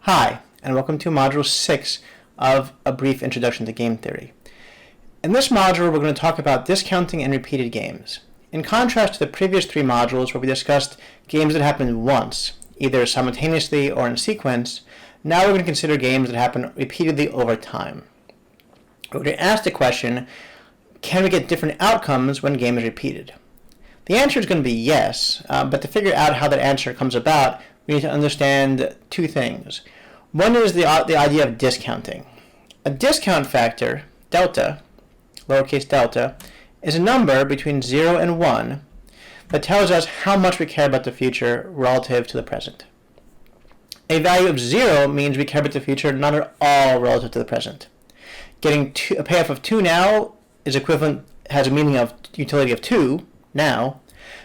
Hi, and welcome to Module 6 of A Brief Introduction to Game Theory. In this module, we're going to talk about discounting and repeated games. In contrast to the previous three modules where we discussed games that happen once, either simultaneously or in sequence, now we're going to consider games that happen repeatedly over time. We're going to ask the question, can we get different outcomes when a game is repeated? The answer is going to be yes, but to figure out how that answer comes about, we need to understand two things. One is the idea of discounting. A discount factor, delta, lowercase delta, is a number between 0 and 1 that tells us how much we care about the future relative to the present. A value of 0 means we care about the future not at all relative to the present. Getting a payoff of 2 now is equivalent, has a meaning of utility of 2 now,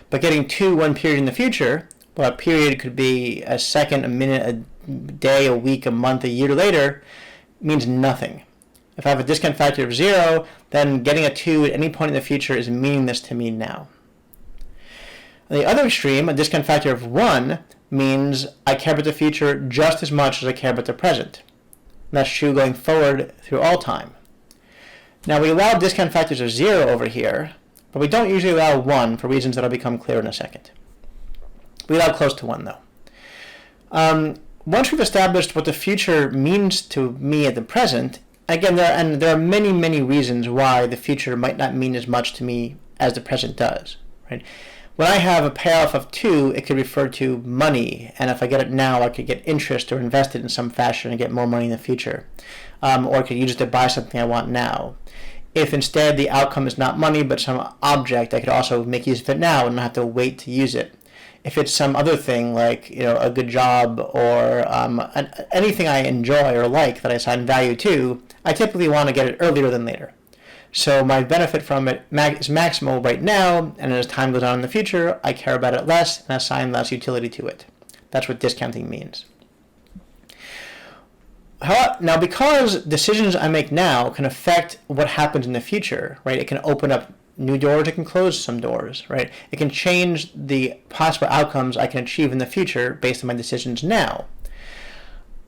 but getting 2 one period in the future, well, a period could be a second, a minute, a day, a week, a month, a year later, means nothing. If I have a discount factor of 0, then getting a 2 at any point in the future is meaningless to me now. On the other extreme, a discount factor of 1 means I care about the future just as much as I care about the present. And that's true going forward through all time. Now, we allow discount factors of 0 over here, but we don't usually allow 1 for reasons that will become clear in a second. We allow close to 1, though. Once we've established what the future means to me at the present, again, there are many, many reasons why the future might not mean as much to me as the present does. Right? When I have a payoff of 2, it could refer to money, and if I get it now, I could get interest or invest it in some fashion and get more money in the future. Or I could use it to buy something I want now. If instead the outcome is not money but some object, I could also make use of it now and not have to wait to use it. If it's some other thing like a good job or anything I enjoy or like that I assign value to, I typically want to get it earlier than later. So my benefit from it is maximal right now, and as time goes on in the future, I care about it less and assign less utility to it. That's what discounting means. Now, because decisions I make now can affect what happens in the future, right? It can open up new doors, it can close some doors, right? It can change the possible outcomes I can achieve in the future based on my decisions now.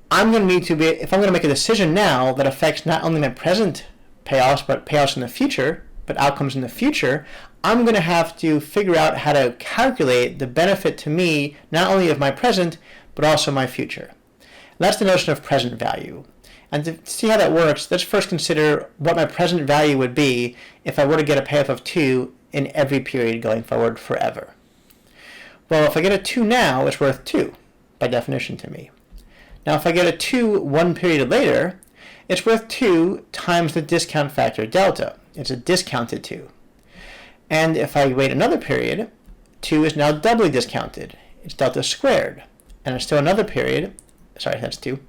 I'm going to need to if I'm going to make a decision now that affects not only my present payoffs, but payoffs in the future, but outcomes in the future, I'm going to have to figure out how to calculate the benefit to me, not only of my present, but also my future. And that's the notion of present value. And to see how that works, let's first consider what my present value would be if I were to get a payoff of 2 in every period going forward forever. Well, if I get a 2 now, it's worth 2, by definition to me. Now, if I get a 2 one period later, it's worth 2 times the discount factor delta. It's a discounted 2. And if I wait another period, 2 is now doubly discounted. It's delta squared. And it's still another period, sorry, that's 2,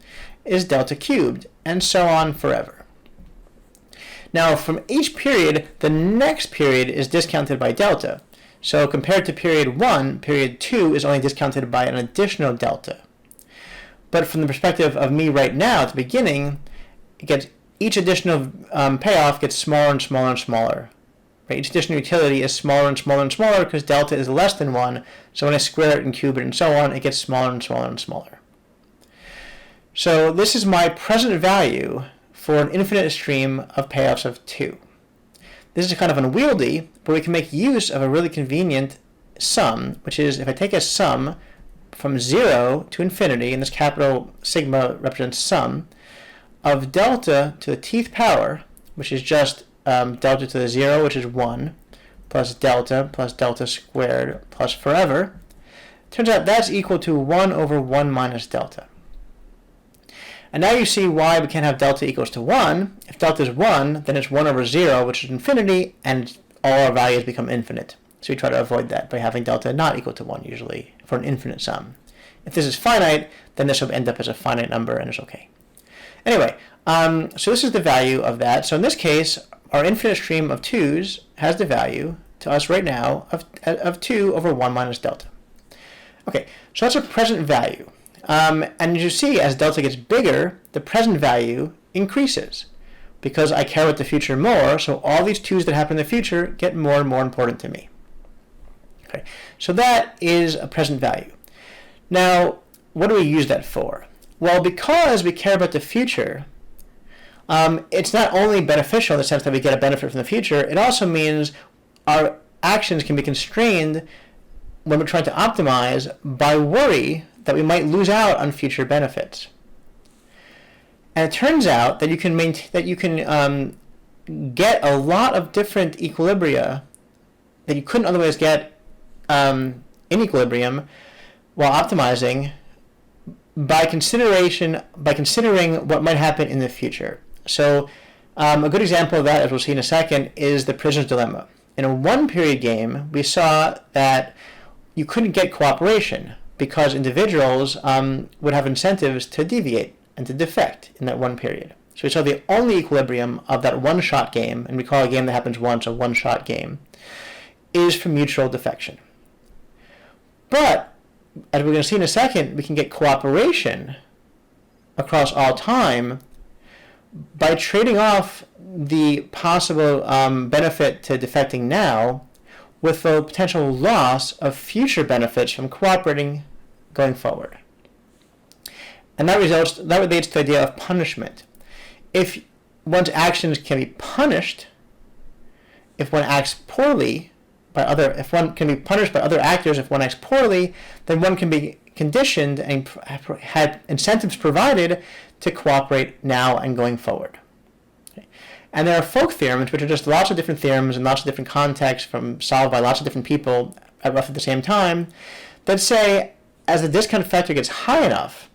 is delta cubed, and so on forever. Now, from each period, the next period is discounted by delta. So compared to period 1, period 2 is only discounted by an additional delta. But from the perspective of me right now at the beginning, each additional payoff gets smaller and smaller and smaller. Right? Each additional utility is smaller and smaller and smaller because delta is less than 1. So when I square it and cube it and so on, it gets smaller and smaller and smaller. So this is my present value for an infinite stream of payoffs of 2. This is kind of unwieldy, but we can make use of a really convenient sum, which is if I take a sum from 0 to infinity, and this capital sigma represents sum, of delta to the tth power, which is just delta to the 0, which is 1, plus delta squared, plus forever. Turns out that's equal to 1 over 1 minus delta. And now you see why we can't have delta equals to 1. If delta is 1, then it's 1 over 0, which is infinity, and all our values become infinite. So we try to avoid that by having delta not equal to 1 usually for an infinite sum. If this is finite, then this will end up as a finite number, and it's okay. Anyway, so this is the value of that. So in this case, our infinite stream of 2's has the value to us right now of 2 over 1 minus delta. Okay, so that's a present value. And as you see, as delta gets bigger, the present value increases because I care about the future more, so all these 2's that happen in the future get more and more important to me. Okay, so that is a present value. Now, what do we use that for? Well, because we care about the future, it's not only beneficial in the sense that we get a benefit from the future, it also means our actions can be constrained when we're trying to optimize by worry that we might lose out on future benefits. And it turns out that you can get a lot of different equilibria that you couldn't otherwise get in equilibrium while optimizing by considering what might happen in the future. So a good example of that, as we'll see in a second, is the prisoner's dilemma. In a one-period game, we saw that you couldn't get cooperation because individuals would have incentives to deviate and to defect in that one period. So we saw the only equilibrium of that one-shot game, and we call a game that happens once a one-shot game, is from mutual defection. But, as we're going to see in a second, we can get cooperation across all time by trading off the possible benefit to defecting now with the potential loss of future benefits from cooperating going forward. And that relates to the idea of punishment. If one's actions can be punished, if one acts poorly if one can be punished by other actors if one acts poorly, then one can be conditioned and had incentives provided to cooperate now and going forward. Okay. And there are folk theorems, which are just lots of different theorems in lots of different contexts solved by lots of different people at roughly the same time, that say as the discount factor gets high enough,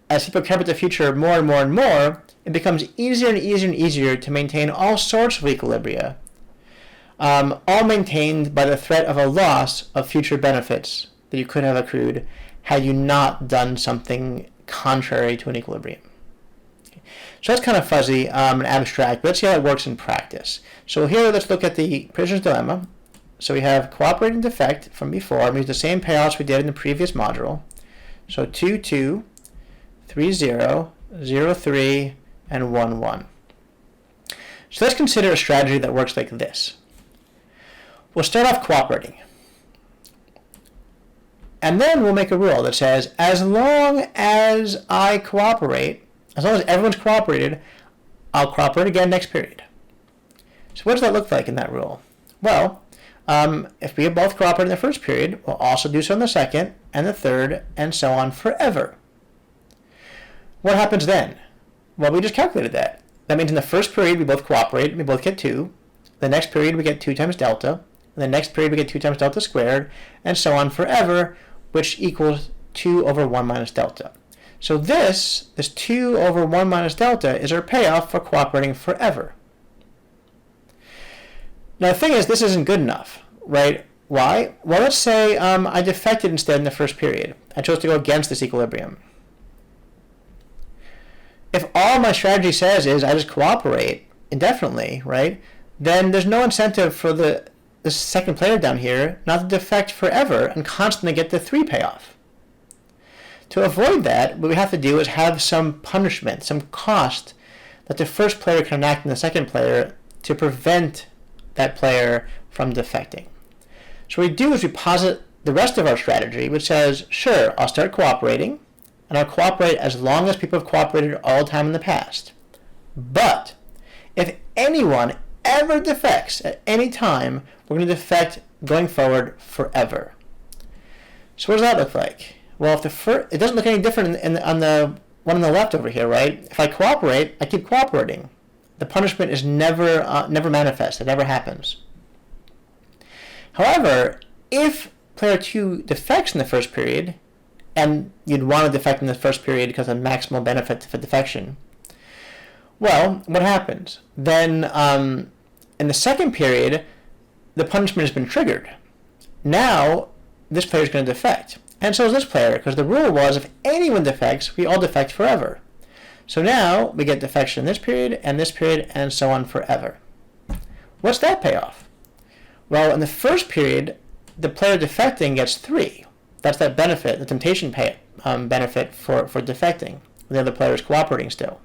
as people care about the future more and more and more, it becomes easier and easier and easier to maintain all sorts of equilibria, all maintained by the threat of a loss of future benefits that you could have accrued had you not done something contrary to an equilibrium. Okay. So that's kind of fuzzy and abstract, but let's see how it works in practice. So here let's look at the prisoner's dilemma. So we have cooperating and defect from before. We use the same payouts we did in the previous module. So 2, 2, 3, 0, 0, 3, and 1, 1. So let's consider a strategy that works like this. We'll start off cooperating. And then we'll make a rule that says, as long as I cooperate, as long as everyone's cooperated, I'll cooperate again next period. So what does that look like in that rule? Well, if we have both cooperated in the first period, we'll also do so in the second and the third, and so on forever. What happens then? Well, we just calculated that. That means in the first period we both cooperate, we both get 2. The next period we get 2 times delta. In the next period we get 2 times delta squared, and so on forever, which equals 2 over 1 minus delta. So this 2 over 1 minus delta is our payoff for cooperating forever. Now the thing is, this isn't good enough, right? Why? Well, let's say I defected instead in the first period. I chose to go against this equilibrium. If all my strategy says is I just cooperate indefinitely, right, then there's no incentive for the second player down here not to defect forever and constantly get the 3 payoff. To avoid that, what we have to do is have some punishment, some cost that the first player can enact on the second player to prevent that player from defecting. So what we do is we posit the rest of our strategy, which says, sure, I'll start cooperating, and I'll cooperate as long as people have cooperated all the time in the past. But if anyone ever defects at any time, we're going to defect going forward forever. So what does that look like? Well, it doesn't look any different on the one on the left over here, right? If I cooperate, I keep cooperating. The punishment is never manifest. It never happens. However, if player 2 defects in the first period, and you'd want to defect in the first period because of maximal benefit for defection, well, what happens? Then in the second period, the punishment has been triggered. Now, this player is going to defect. And so is this player, because the rule was if anyone defects, we all defect forever. So now we get defection in this period, and so on forever. What's that payoff? Well, in the first period, the player defecting gets 3. That's that benefit, the temptation benefit for defecting. The other player is cooperating still.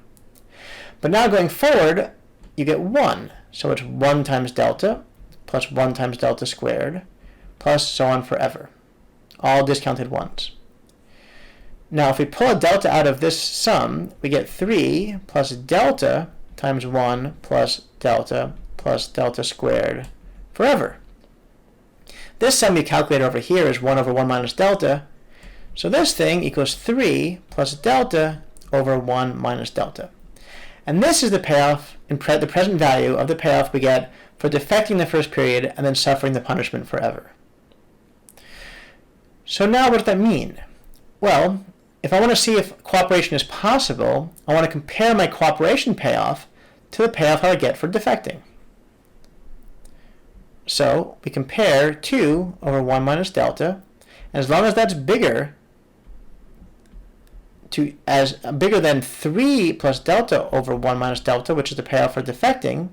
But now going forward, you get 1. So it's 1 times delta plus 1 times delta squared plus so on forever. All discounted ones. Now, if we pull a delta out of this sum, we get 3 plus delta times 1 plus delta squared forever. This sum you calculate over here is 1 over 1 minus delta. So this thing equals 3 plus delta over 1 minus delta. And this is the payoff, the present value of the payoff we get for defecting the first period and then suffering the punishment forever. So now what does that mean? Well, if I want to see if cooperation is possible, I want to compare my cooperation payoff to the payoff I get for defecting. So we compare 2 over 1 minus delta, and as long as that's bigger than 3 plus delta over 1 minus delta, which is the payoff for defecting,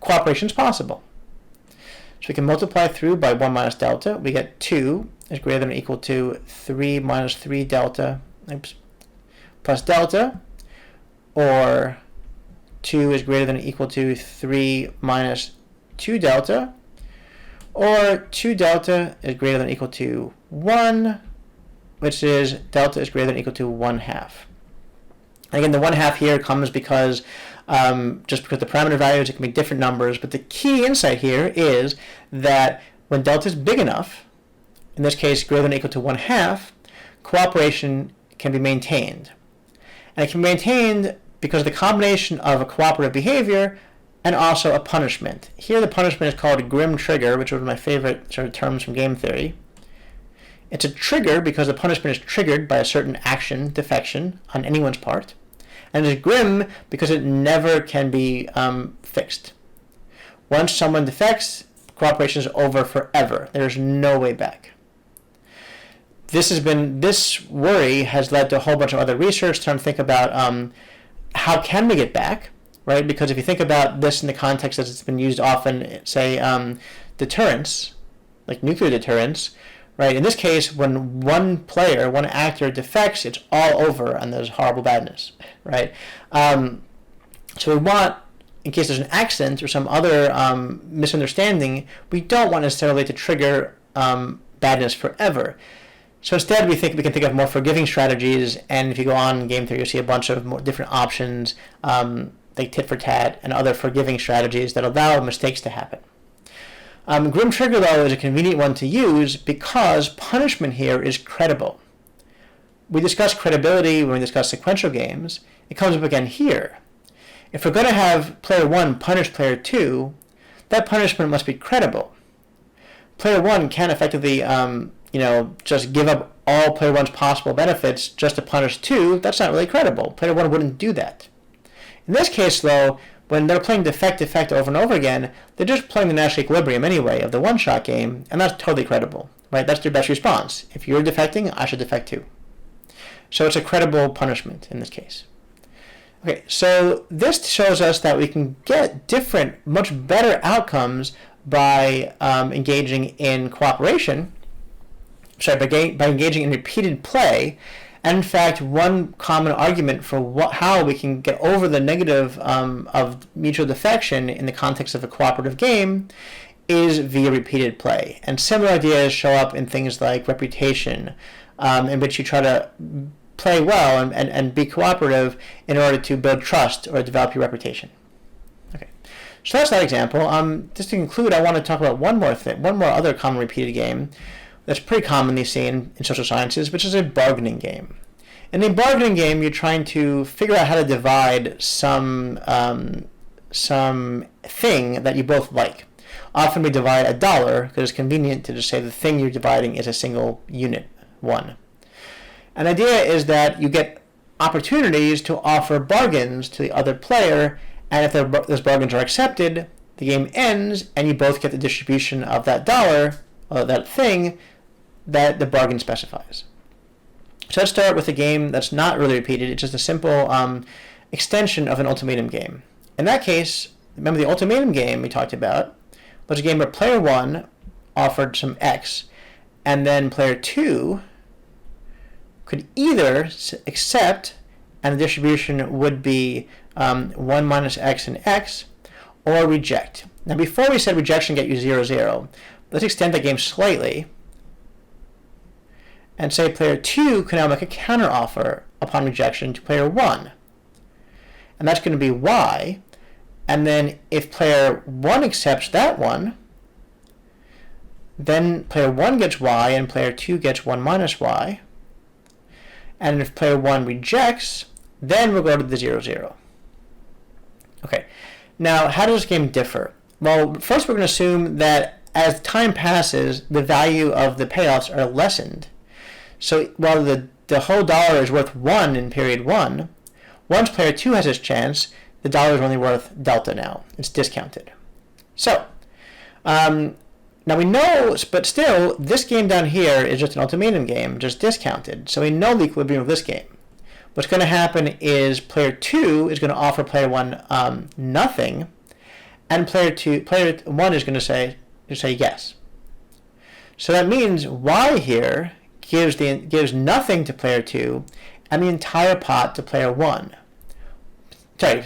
cooperation is possible. So we can multiply through by 1 minus delta. We get 2 is greater than or equal to 3 minus 3 delta plus delta, or 2 is greater than or equal to 3 minus 2 delta, or 2 delta is greater than or equal to 1, which is delta is greater than or equal to 1/2. Again, the 1/2 here comes because just because the parameter values, it can be different numbers, but the key insight here is that when delta is big enough, in this case greater than or equal to 1/2, cooperation can be maintained. And it can be maintained because of the combination of a cooperative behavior and also a punishment. Here the punishment is called a grim trigger, which is one of my favorite sort of terms from game theory. It's a trigger because the punishment is triggered by a certain action, defection, on anyone's part. And it's grim because it never can be fixed. Once someone defects, cooperation is over forever. There's no way back. This worry has led to a whole bunch of other research trying to think about how can we get back, right? Because if you think about this in the context that it's been used often, say deterrence, like nuclear deterrence, right? In this case, when one actor defects, it's all over and there's horrible badness, right? So we want, in case there's an accident or some other misunderstanding, we don't want necessarily to trigger badness forever. So instead, we can think of more forgiving strategies, and if you go on in game theory, you'll see a bunch of more different options, like tit for tat and other forgiving strategies that allow mistakes to happen. Grim trigger, though, is a convenient one to use because punishment here is credible. We discussed credibility when we discussed sequential games. It comes up again here. If we're going to have player 1 punish player 2, that punishment must be credible. Player 1 can't effectively just give up all player 1's possible benefits just to punish 2. That's not really credible. Player 1 wouldn't do that. In this case, though, when they're playing defect over and over again, they're just playing the natural equilibrium anyway of the one-shot game, and that's totally credible, right? That's their best response. If you're defecting, I should defect too. So it's a credible punishment in this case. Okay, so this shows us that we can get different, much better outcomes by engaging in cooperation, by engaging in repeated play. And in fact, one common argument for how we can get over the negative of mutual defection in the context of a cooperative game is via repeated play. And similar ideas show up in things like reputation, in which you try to play well and be cooperative in order to build trust or develop your reputation. Okay, so that's that example. Just to conclude, I want to talk about one more other common repeated game that's pretty commonly seen in social sciences, which is a bargaining game. In a bargaining game, you're trying to figure out how to divide some thing that you both like. Often we divide $1 because it's convenient to just say the thing you're dividing is a single unit, 1. And the idea is that you get opportunities to offer bargains to the other player, and if those bargains are accepted, the game ends, and you both get the distribution of that dollar, or that thing, that the bargain specifies. So let's start with a game that's not really repeated. It's just a simple extension of an ultimatum game. In that case, remember the ultimatum game we talked about was a game where player 1 offered some X, and then player 2 could either accept, and the distribution would be 1 minus X and X, or reject. Now before we said rejection get you 0, 0, let's extend that game slightly and say player 2 can now make a counteroffer upon rejection to player 1. And that's going to be y. And then if player 1 accepts that one, then player 1 gets y and player 2 gets 1 minus y. And if player 1 rejects, then we'll go to the 0, 0. Okay, now how does this game differ? Well, first we're going to assume that as time passes, the value of the payoffs are lessened. So while the whole dollar is worth 1 in period 1, once player 2 has his chance, the dollar is only worth delta now. It's discounted. So, now we know, but still, this game down here is just an ultimatum game, just discounted. So we know the equilibrium of this game. What's going to happen is player 2 is going to offer player 1 nothing, and player 1 is going to say yes. So that means y here gives nothing to player 2, and the entire pot to player 1. Sorry,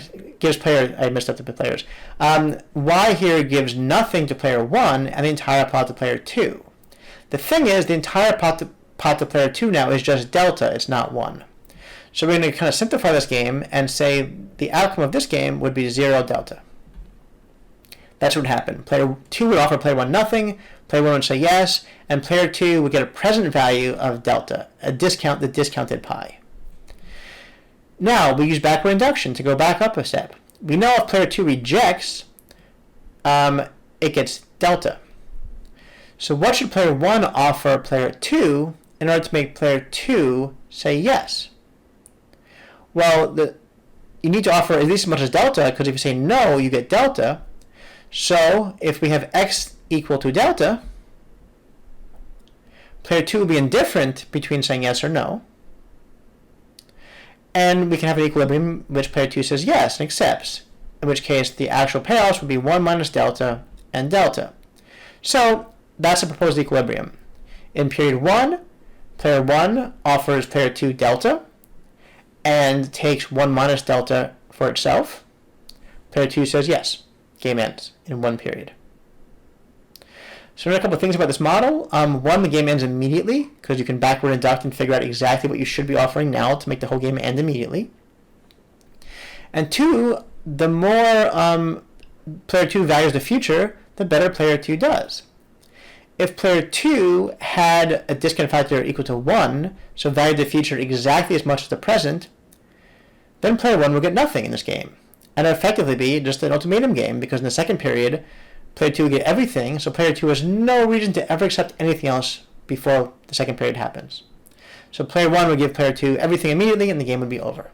I messed up the players. Y here gives nothing to player 1 and the entire pot to player 2. The thing is, the entire pot to player 2 now is just delta, it's not 1. So we're going to kind of simplify this game and say the outcome of this game would be 0 delta. That's what would happen. Player 2 would offer player 1 nothing, player 1 would say yes, and player 2 would get a present value of delta, the discounted pi. Now, we use backward induction to go back up a step. We know if player 2 rejects, it gets delta. So what should player 1 offer player 2 in order to make player 2 say yes? Well, you need to offer at least as much as delta, because if you say no, you get delta. So if we have x equal to delta, player 2 will be indifferent between saying yes or no. And we can have an equilibrium in which player 2 says yes and accepts, in which case the actual payoffs would be 1 minus delta and delta. So that's the proposed equilibrium. In period 1, player 1 offers player 2 delta and takes 1 minus delta for itself. Player 2 says yes. Game ends in 1 period. So there are a couple of things about this model. One, the game ends immediately, because you can backward induct and figure out exactly what you should be offering now to make the whole game end immediately. And 2, the more player 2 values the future, the better player 2 does. If player 2 had a discount factor equal to 1, so valued the future exactly as much as the present, then player 1 will get nothing in this game. And it would effectively be just an ultimatum game, because in the second period, player 2 will get everything, so player 2 has no reason to ever accept anything else before the second period happens. So player 1 would give player 2 everything immediately, and the game would be over.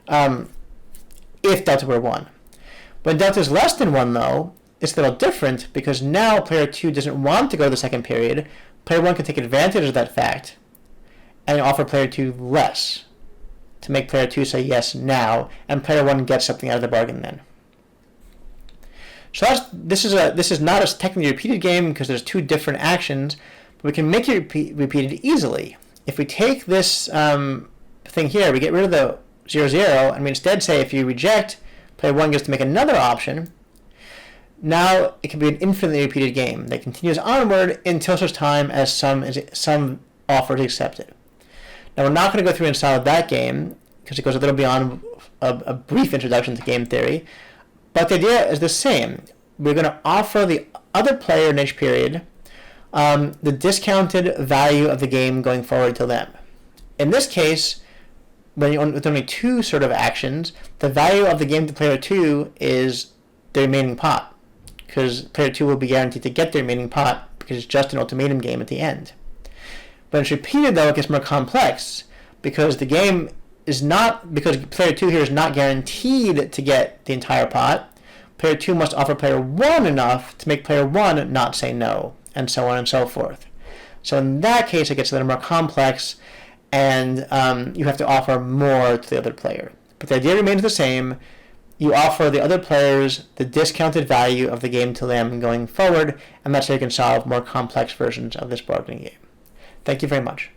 If delta were 1. When delta is less than 1, though, it's a little different, because now player 2 doesn't want to go to the second period. Player 1 can take advantage of that fact and offer player 2 less to make player 2 say yes now, and player 1 gets something out of the bargain then. So this is not a technically repeated game because there's 2 different actions, but we can make it repeated easily. If we take this thing here, we get rid of the 0, 0, and we instead say if you reject, player 1 gets to make another option. Now it can be an infinitely repeated game that continues onward until such time as some offer is accepted. Now we're not going to go through and solve that game because it goes a little beyond a brief introduction to game theory. But the idea is the same. We're going to offer the other player in each period the discounted value of the game going forward till then. In this case, with only 2 sort of actions, the value of the game to player 2 is the remaining pot, because player 2 will be guaranteed to get the remaining pot because it's just an ultimatum game at the end. When it's repeated, though, it gets more complex because the game is not, because player 2 here is not guaranteed to get the entire pot. Player 2 must offer player 1 enough to make player 1 not say no, and so on and so forth. So in that case, it gets a little more complex, and you have to offer more to the other player. But the idea remains the same. You offer the other players the discounted value of the game to them going forward, and that's how you can solve more complex versions of this bargaining game. Thank you very much.